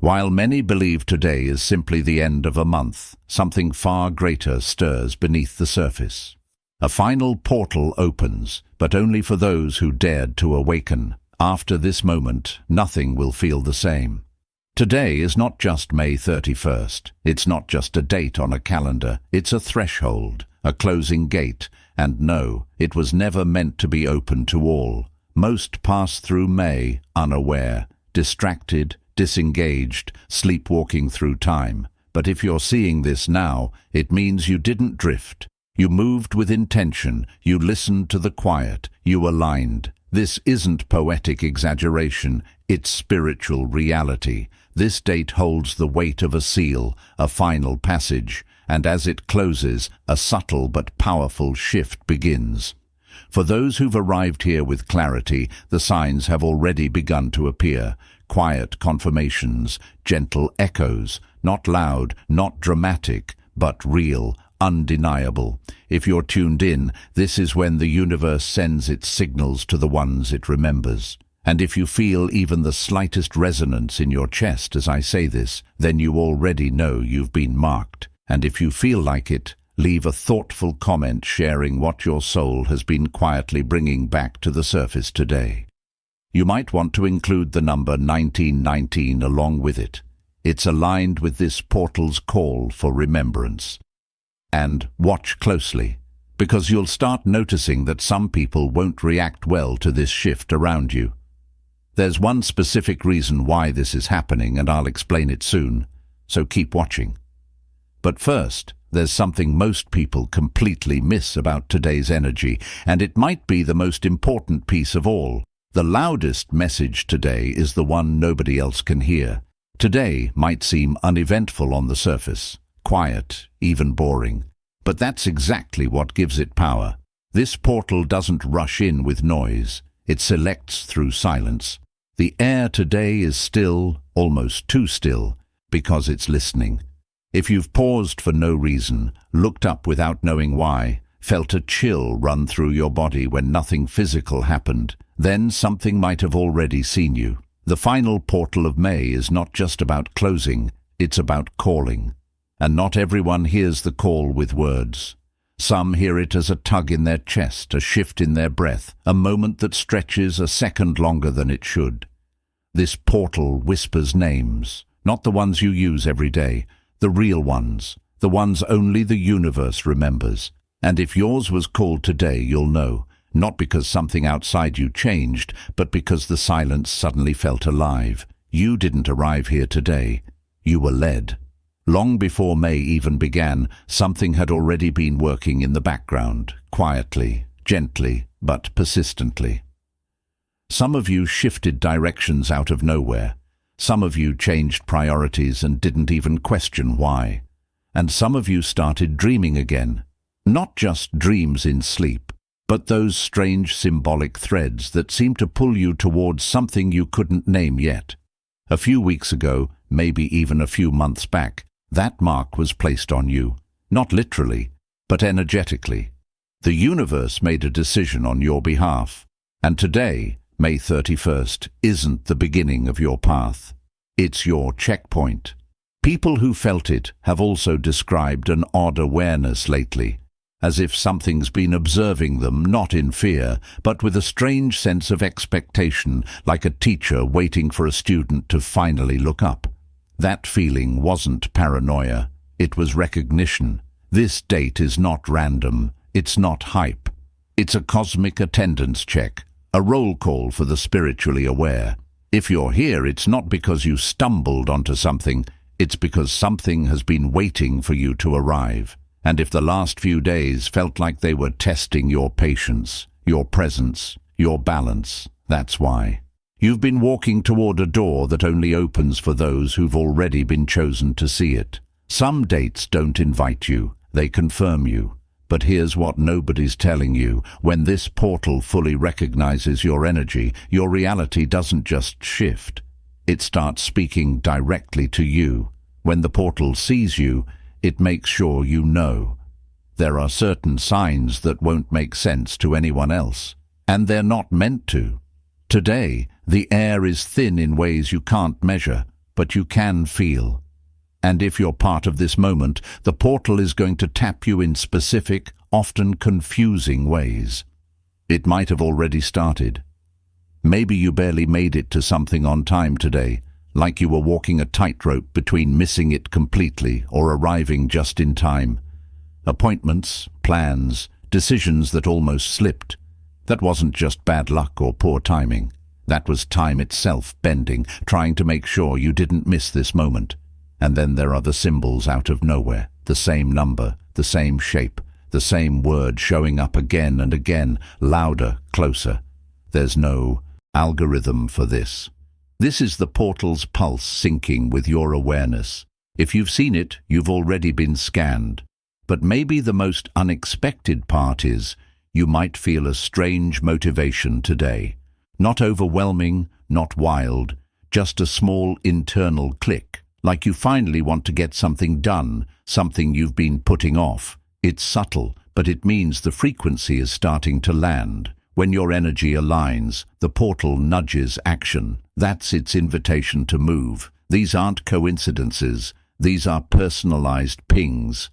While many believe today is simply the end of a month, something far greater stirs beneath the surface. A final portal opens, but only for those who dared to awaken. After this moment, nothing will feel the same. Today is not just May 31st. It's not just a date on a calendar. It's a threshold, a closing gate, and no, it was never meant to be open to all. Most pass through May unaware, distracted, disengaged, sleepwalking through time. But if you're seeing this now, it means you didn't drift. You moved with intention, you listened to the quiet, you aligned. This isn't poetic exaggeration, it's spiritual reality. This date holds the weight of a seal, a final passage, and as it closes, a subtle but powerful shift begins. For those who've arrived here with clarity, the signs have already begun to appear. Quiet confirmations, gentle echoes, not loud, not dramatic, but real, undeniable. If you're tuned in, this is when the universe sends its signals to the ones it remembers. And if you feel even the slightest resonance in your chest as I say this, then you already know you've been marked. And if you feel like it, leave a thoughtful comment sharing what your soul has been quietly bringing back to the surface today. You might want to include the number 1919 along with it. It's aligned with this portal's call for remembrance. And watch closely, because you'll start noticing that some people won't react well to this shift around you. There's one specific reason why this is happening, and I'll explain it soon, so keep watching. But first, there's something most people completely miss about today's energy, and it might be the most important piece of all. The loudest message today is the one nobody else can hear. Today might seem uneventful on the surface, quiet, even boring. But that's exactly what gives it power. This portal doesn't rush in with noise. It selects through silence. The air today is still, almost too still, because it's listening. If you've paused for no reason, looked up without knowing why, felt a chill run through your body when nothing physical happened, then something might have already seen you. The final portal of May is not just about closing, it's about calling. And not everyone hears the call with words. Some hear it as a tug in their chest, a shift in their breath, a moment that stretches a second longer than it should. This portal whispers names, not the ones you use every day, the real ones, the ones only the universe remembers. And if yours was called today, you'll know, not because something outside you changed, but because the silence suddenly felt alive. You didn't arrive here today. You were led. Long before May even began, something had already been working in the background, quietly, gently, but persistently. Some of you shifted directions out of nowhere. Some of you changed priorities and didn't even question why. And some of you started dreaming again. Not just dreams in sleep, but those strange symbolic threads that seem to pull you towards something you couldn't name yet. A few weeks ago, maybe even a few months back, that mark was placed on you, not literally, but energetically. The universe made a decision on your behalf, and today, May 31st, isn't the beginning of your path. It's your checkpoint. People who felt it have also described an odd awareness lately, as if something's been observing them, not in fear, but with a strange sense of expectation, like a teacher waiting for a student to finally look up. That feeling wasn't paranoia, it was recognition. This date is not random, it's not hype. It's a cosmic attendance check, a roll call for the spiritually aware. If you're here, it's not because you stumbled onto something, it's because something has been waiting for you to arrive. And if the last few days felt like they were testing your patience, your presence, your balance, that's why. You've been walking toward a door that only opens for those who've already been chosen to see it. Some dates don't invite you, they confirm you. But here's what nobody's telling you. When this portal fully recognizes your energy, your reality doesn't just shift. It starts speaking directly to you. When the portal sees you, it makes sure you know. There are certain signs that won't make sense to anyone else, and they're not meant to. Today, the air is thin in ways you can't measure. but you can feel. And if you're part of this moment, the portal is going to tap you in specific, often confusing ways. It might have already started. Maybe you barely made it to something on time today, like you were walking a tightrope between missing it completely or arriving just in time. Appointments, plans, decisions that almost slipped. That wasn't just bad luck or poor timing. That was time itself bending, trying to make sure you didn't miss this moment. And then there are the symbols out of nowhere, the same number, the same shape, the same word showing up again and again, louder, closer. There's no algorithm for this. This is the portal's pulse syncing with your awareness. If you've seen it, you've already been scanned. But maybe the most unexpected part is you might feel a strange motivation today. Not overwhelming, not wild, just a small internal click. Like you finally want to get something done, something you've been putting off. It's subtle, but it means the frequency is starting to land. When your energy aligns, the portal nudges action. That's its invitation to move. These aren't coincidences. These are personalized pings.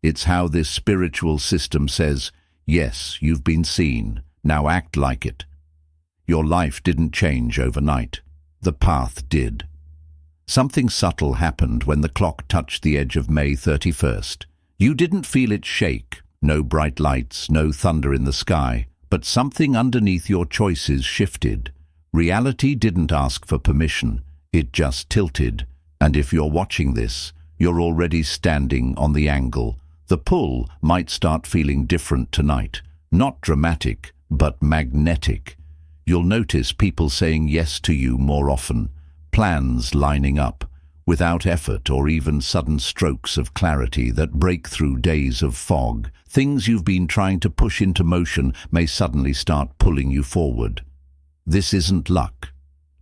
It's how this spiritual system says, yes, you've been seen. Now act like it. Your life didn't change overnight. The path did. Something subtle happened when the clock touched the edge of May 31st. You didn't feel it shake, no bright lights, no thunder in the sky, but something underneath your choices shifted. Reality didn't ask for permission, it just tilted. And if you're watching this, you're already standing on the angle. The pull might start feeling different tonight. Not dramatic, but magnetic. You'll notice people saying yes to you more often. Plans lining up, without effort or even sudden strokes of clarity that break through days of fog. Things you've been trying to push into motion may suddenly start pulling you forward. This isn't luck.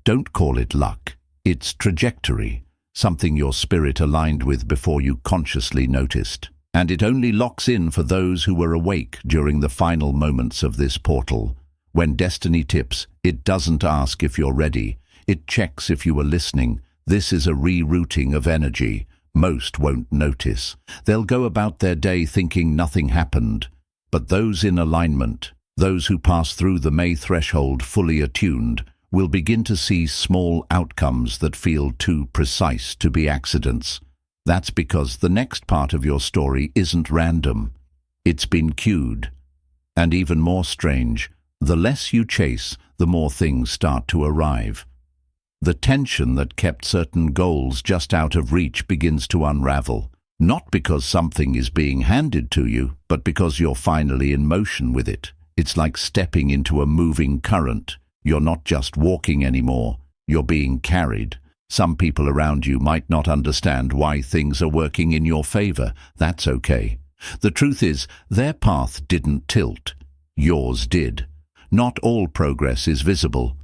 Don't call it luck. It's trajectory, something your spirit aligned with before you consciously noticed. And it only locks in for those who were awake during the final moments of this portal. When destiny tips, it doesn't ask if you're ready. It checks if you were listening. This is a rerouting of energy. Most won't notice. They'll go about their day thinking nothing happened. But those in alignment, those who pass through the May threshold fully attuned, will begin to see small outcomes that feel too precise to be accidents. That's because the next part of your story isn't random. It's been cued. And even more strange, the less you chase, the more things start to arrive. The tension that kept certain goals just out of reach begins to unravel, not because something is being handed to you, but because you're finally in motion with it. It's like stepping into a moving current. You're not just walking anymore, you're being carried. Some people around you might not understand why things are working in your favor. That's okay. The truth is, their path didn't tilt. Yours did. Not all progress is visible.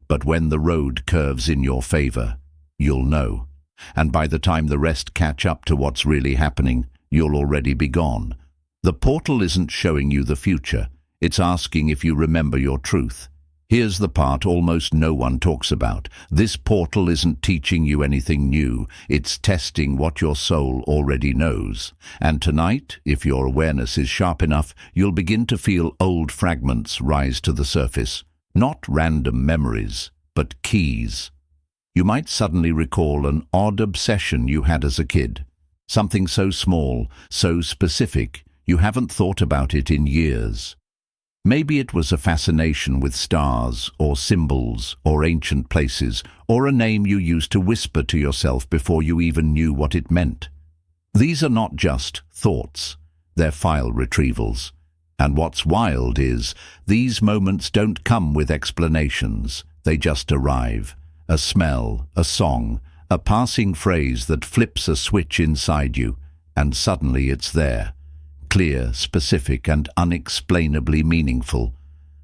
But when the road curves in your favor, you'll know. And by the time the rest catch up to what's really happening, you'll already be gone. The portal isn't showing you the future. It's asking if you remember your truth. Here's the part almost no one talks about. This portal isn't teaching you anything new. It's testing what your soul already knows. And tonight, if your awareness is sharp enough, you'll begin to feel old fragments rise to the surface. Not random memories, but keys. You might suddenly recall an odd obsession you had as a kid. Something so small, so specific, you haven't thought about it in years. Maybe it was a fascination with stars, or symbols, or ancient places, or a name you used to whisper to yourself before you even knew what it meant. These are not just thoughts, they're file retrievals. And what's wild is, these moments don't come with explanations, they just arrive. A smell, a song, a passing phrase that flips a switch inside you, and suddenly it's there. Clear, specific, and unexplainably meaningful.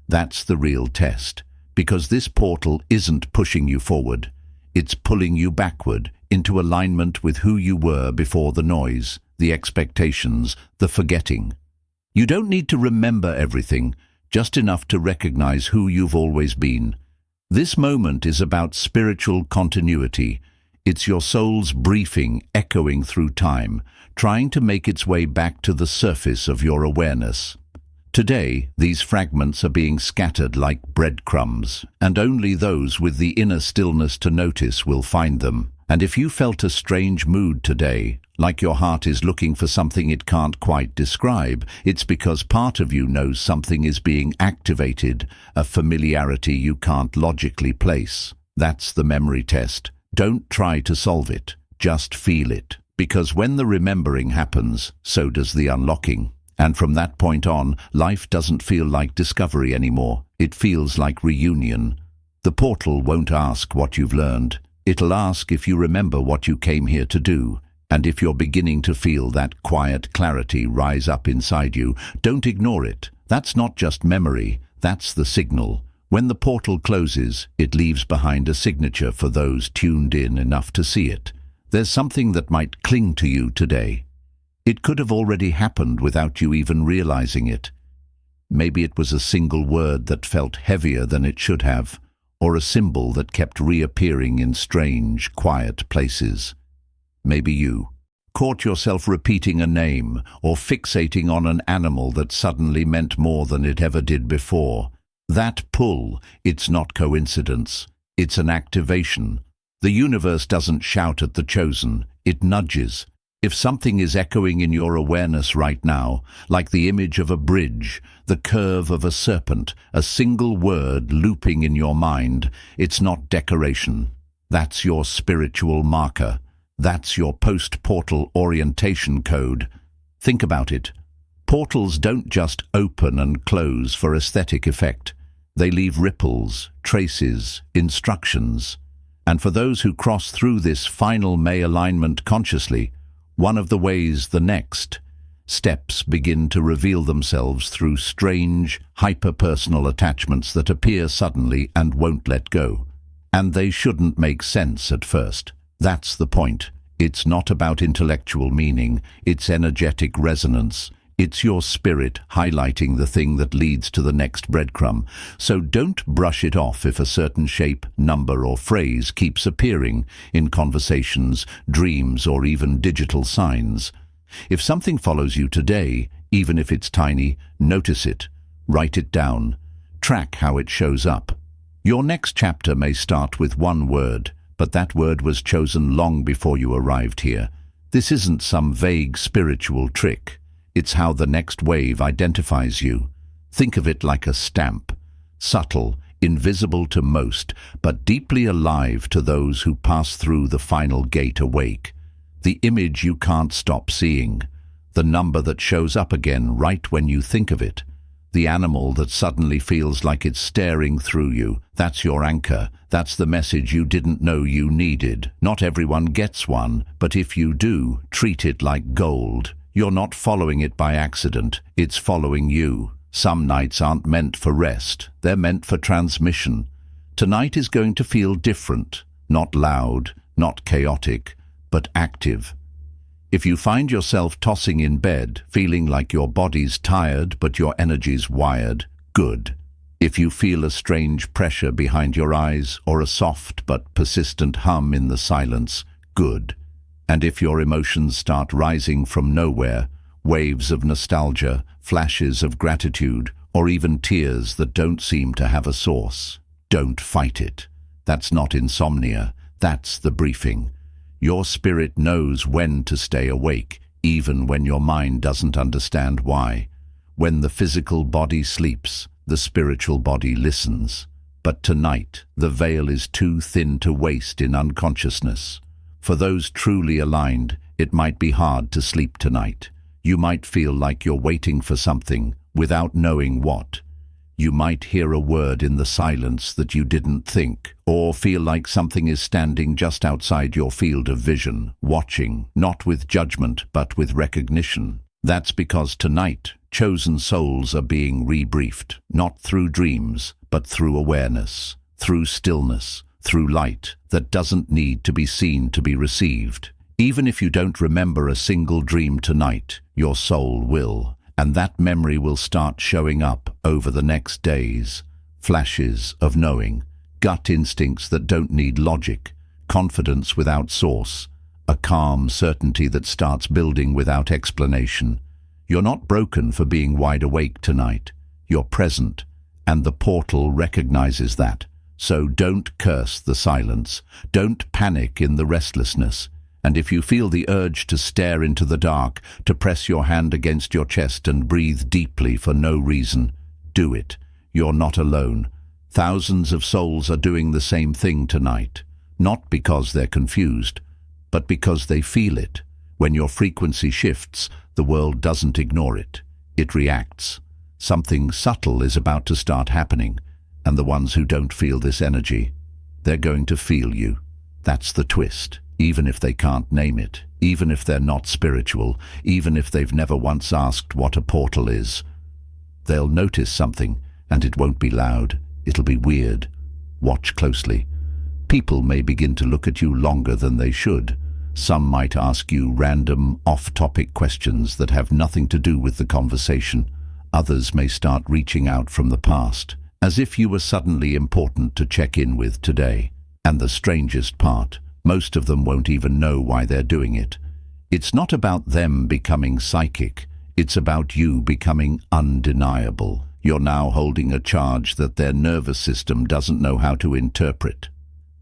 That's the real test, because this portal isn't pushing you forward. It's pulling you backward, into alignment with who you were before the noise, the expectations, the forgetting. You don't need to remember everything, just enough to recognize who you've always been. This moment is about spiritual continuity. It's your soul's briefing echoing through time, trying to make its way back to the surface of your awareness. Today, these fragments are being scattered like breadcrumbs, and only those with the inner stillness to notice will find them. And if you felt a strange mood today, like your heart is looking for something it can't quite describe, it's because part of you knows something is being activated, a familiarity you can't logically place. That's the memory test. Don't try to solve it, just feel it. Because when the remembering happens, so does the unlocking. And from that point on, life doesn't feel like discovery anymore. It feels like reunion. The portal won't ask what you've learned. It'll ask if you remember what you came here to do. And if you're beginning to feel that quiet clarity rise up inside you, don't ignore it. That's not just memory, that's the signal. When the portal closes, it leaves behind a signature for those tuned in enough to see it. There's something that might cling to you today. It could have already happened without you even realizing it. Maybe it was a single word that felt heavier than it should have, or a symbol that kept reappearing in strange, quiet places. Maybe you caught yourself repeating a name or fixating on an animal that suddenly meant more than it ever did before. That pull, it's not coincidence. It's an activation. The universe doesn't shout at the chosen, it nudges. If something is echoing in your awareness right now, like the image of a bridge, the curve of a serpent, a single word looping in your mind, it's not decoration. That's your spiritual marker. That's your post-portal orientation code. Think about it. Portals don't just open and close for aesthetic effect. They leave ripples, traces, instructions. And for those who cross through this final May alignment consciously, one of the ways the next steps begin to reveal themselves through strange, hyper-personal attachments that appear suddenly and won't let go. And they shouldn't make sense at first. That's the point. It's not about intellectual meaning, it's energetic resonance. It's your spirit highlighting the thing that leads to the next breadcrumb. So don't brush it off if a certain shape, number or phrase keeps appearing in conversations, dreams or even digital signs. If something follows you today, even if it's tiny, notice it, write it down, track how it shows up. Your next chapter may start with one word, but that word was chosen long before you arrived here. This isn't some vague spiritual trick. It's how the next wave identifies you. Think of it like a stamp, subtle, invisible to most, but deeply alive to those who pass through the final gate awake. The image you can't stop seeing, the number that shows up again right when you think of it, the animal that suddenly feels like it's staring through you. That's your anchor. That's the message you didn't know you needed. Not everyone gets one, but if you do, treat it like gold. You're not following it by accident, it's following you. Some nights aren't meant for rest, they're meant for transmission. Tonight is going to feel different, not loud, not chaotic, but active. If you find yourself tossing in bed, feeling like your body's tired but your energy's wired, good. If you feel a strange pressure behind your eyes or a soft but persistent hum in the silence, good. And if your emotions start rising from nowhere, waves of nostalgia, flashes of gratitude, or even tears that don't seem to have a source, don't fight it. That's not insomnia, that's the briefing. Your spirit knows when to stay awake, even when your mind doesn't understand why. When the physical body sleeps, the spiritual body listens. But tonight, the veil is too thin to waste in unconsciousness. For those truly aligned, it might be hard to sleep tonight. You might feel like you're waiting for something, without knowing what. You might hear a word in the silence that you didn't think, or feel like something is standing just outside your field of vision, watching, not with judgment, but with recognition. That's because tonight, chosen souls are being rebriefed, not through dreams, but through awareness, through stillness, through light that doesn't need to be seen to be received. Even if you don't remember a single dream tonight, your soul will, and that memory will start showing up over the next days. Flashes of knowing, gut instincts that don't need logic, confidence without source, a calm certainty that starts building without explanation. You're not broken for being wide awake tonight. You're present, and the portal recognizes that. So don't curse the silence. Don't panic in the restlessness. And if you feel the urge to stare into the dark, to press your hand against your chest and breathe deeply for no reason, do it. You're not alone. Thousands of souls are doing the same thing tonight, not because they're confused, but because they feel it. When your frequency shifts, the world doesn't ignore it. It reacts. Something subtle is about to start happening, and the ones who don't feel this energy, they're going to feel you. That's the twist. Even if they can't name it, even if they're not spiritual, even if they've never once asked what a portal is, they'll notice something, and it won't be loud. It'll be weird. Watch closely. People may begin to look at you longer than they should. Some might ask you random, off-topic questions that have nothing to do with the conversation. Others may start reaching out from the past, as if you were suddenly important to check in with today. And the strangest part, most of them won't even know why they're doing it. It's not about them becoming psychic. It's about you becoming undeniable. You're now holding a charge that their nervous system doesn't know how to interpret.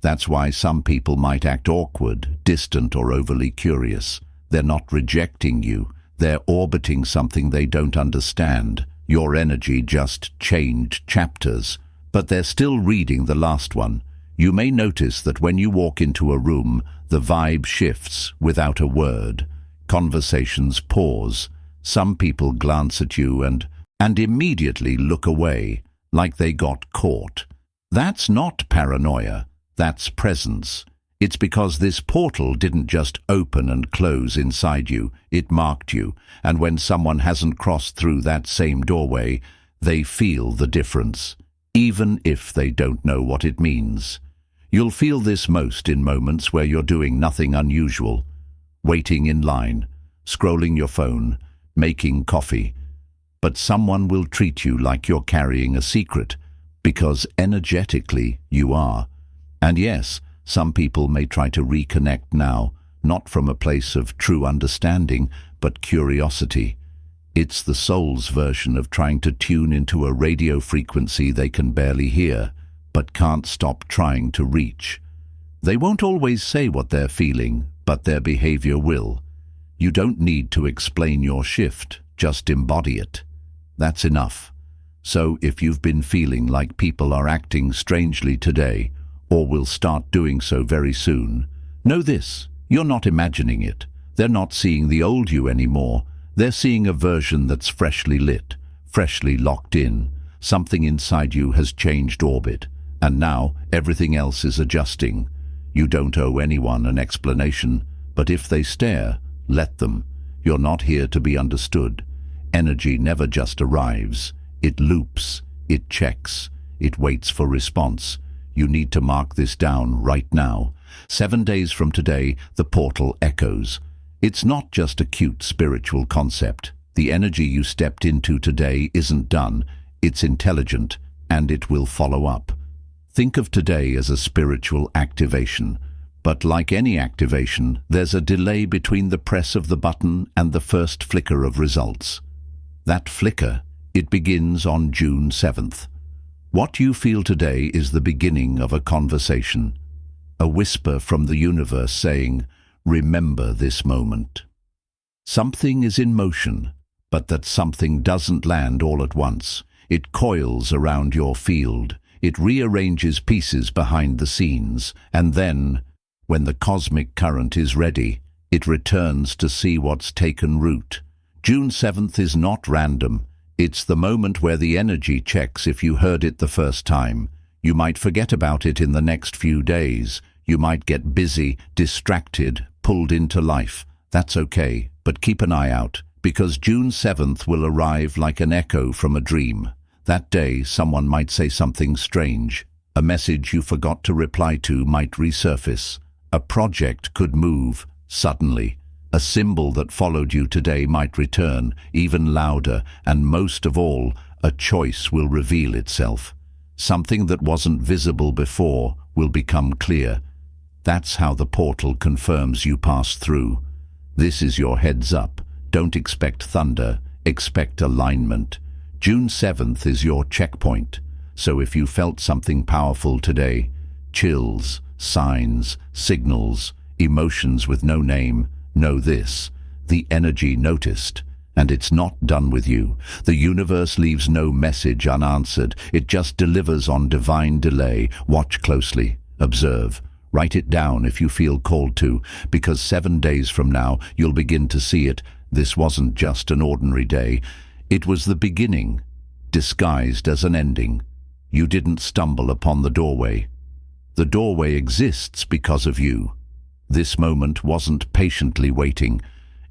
That's why some people might act awkward, distant, or overly curious. They're not rejecting you. They're orbiting something they don't understand. Your energy just changed chapters, but they're still reading the last one. You may notice that when you walk into a room, the vibe shifts without a word. Conversations pause. Some people glance at you and immediately look away, like they got caught. That's not paranoia. That's presence. It's because this portal didn't just open and close inside you, it marked you, and when someone hasn't crossed through that same doorway, they feel the difference, even if they don't know what it means. You'll feel this most in moments where you're doing nothing unusual, waiting in line, scrolling your phone, making coffee. But someone will treat you like you're carrying a secret, because energetically you are. And yes, some people may try to reconnect now, not from a place of true understanding, but curiosity. It's the soul's version of trying to tune into a radio frequency they can barely hear, but can't stop trying to reach. They won't always say what they're feeling, but their behavior will. You don't need to explain your shift, just embody it. That's enough. So if you've been feeling like people are acting strangely today, or will start doing so very soon, know this: you're not imagining it. They're not seeing the old you anymore. They're seeing a version that's freshly lit, freshly locked in. Something inside you has changed orbit, and now everything else is adjusting. You don't owe anyone an explanation, but if they stare, let them. You're not here to be understood. Energy never just arrives. It loops, it checks, it waits for response. You need to mark this down right now. 7 days from today, the portal echoes. It's not just a cute spiritual concept. The energy you stepped into today isn't done. It's intelligent, and it will follow up. Think of today as a spiritual activation. But like any activation, there's a delay between the press of the button and the first flicker of results. That flicker, it begins on June 7th. What you feel today is the beginning of a conversation, a whisper from the universe saying, "Remember this moment." Something is in motion, but that something doesn't land all at once. It coils around your field. It rearranges pieces behind the scenes, and then, when the cosmic current is ready, it returns to see what's taken root. June 7th is not random. It's the moment where the energy checks if you heard it the first time. You might forget about it in the next few days. You might get busy, distracted, pulled into life. That's okay, but keep an eye out, because June 7th will arrive like an echo from a dream. That day, someone might say something strange. A message you forgot to reply to might resurface. A project could move, suddenly. A symbol that followed you today might return, even louder, and most of all, a choice will reveal itself. Something that wasn't visible before will become clear. That's how the portal confirms you passed through. This is your heads up. Don't expect thunder, expect alignment. June 7th is your checkpoint. So if you felt something powerful today, chills, signs, signals, emotions with no name, know this: the energy noticed, and it's not done with you. The universe leaves no message unanswered. It just delivers on divine delay. Watch closely, observe, write it down if you feel called to, because 7 days from now you'll begin to see it. This wasn't just an ordinary day. It was the beginning, disguised as an ending. You didn't stumble upon the doorway. The doorway exists because of you. This moment wasn't patiently waiting.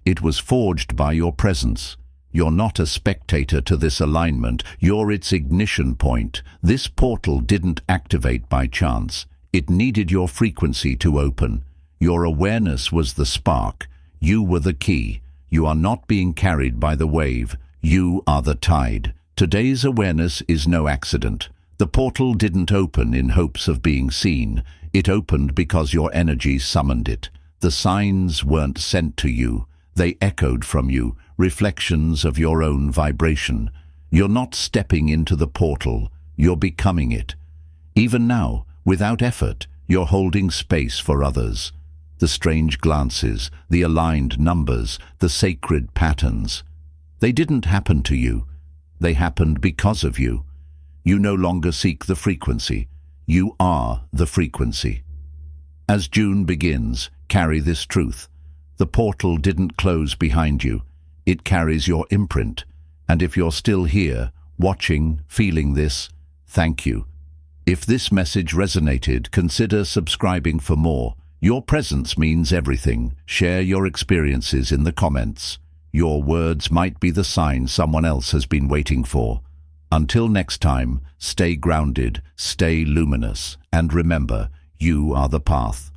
It was forged by your presence. You're not a spectator to this alignment. You're its ignition point. This portal didn't activate by chance. It needed your frequency to open. Your awareness was the spark. You were the key. You are not being carried by the wave. You are the tide. Today's awareness is no accident. The portal didn't open in hopes of being seen. It opened because your energy summoned it. The signs weren't sent to you. They echoed from you, reflections of your own vibration. You're not stepping into the portal. You're becoming it. Even now, without effort, you're holding space for others. The strange glances, the aligned numbers, the sacred patterns. They didn't happen to you. They happened because of you. You no longer seek the frequency. You are the frequency. As June begins, carry this truth. The portal didn't close behind you. It carries your imprint. And if you're still here, watching, feeling this, thank you. If this message resonated, consider subscribing for more. Your presence means everything. Share your experiences in the comments. Your words might be the sign someone else has been waiting for. Until next time, stay grounded, stay luminous, and remember, you are the path.